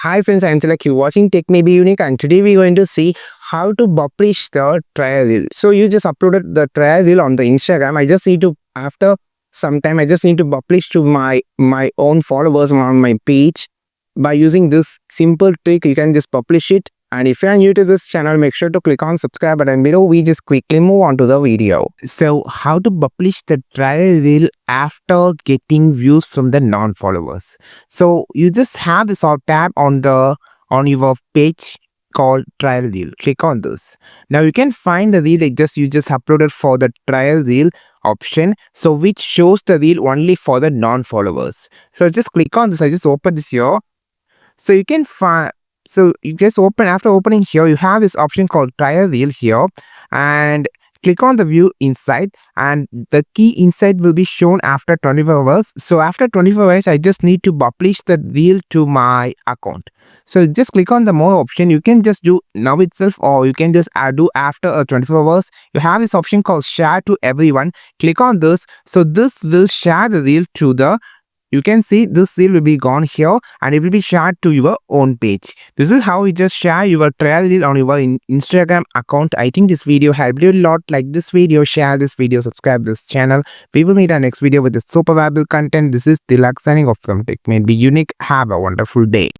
Hi friends, I'm Tilak. You're watching Tech May Be Unique, and today we're going to see how to publish the trial reel. So you just uploaded the trial reel on the Instagram. I just need to, after some time, I just need to publish to my own followers on my page. By using this simple trick, you can just publish it. And if you are new to this channel, make sure to click on subscribe button below. We just quickly move on to the video. So how to publish the trial reel after getting views from the non-followers. So you just have this alt tab on your page called trial reel. Click on this. Now you can find the reel you just uploaded for the trial reel option, so which shows the reel only for the non-followers. So just click on this. I just open this here. So you can find, so you just open, after opening here, you have this option called trial reel here, and click on the view inside, and the key inside will be shown after 24 hours. So after 24 hours, I just need to publish the reel to my account. So just click on the more option. You can just do now itself, or you can just do after 24 hours. You have this option called share to everyone. Click on this. So this will share the reel to the, you can see this reel will be gone here, and it will be shared to your own page. This is how you just share your trial reel on your Instagram account. I think this video helped you a lot. Like this video, share this video, subscribe this channel. We will meet our next video with the super valuable content. This is Tilak signing off from Tech May Be Unique. Have a wonderful day.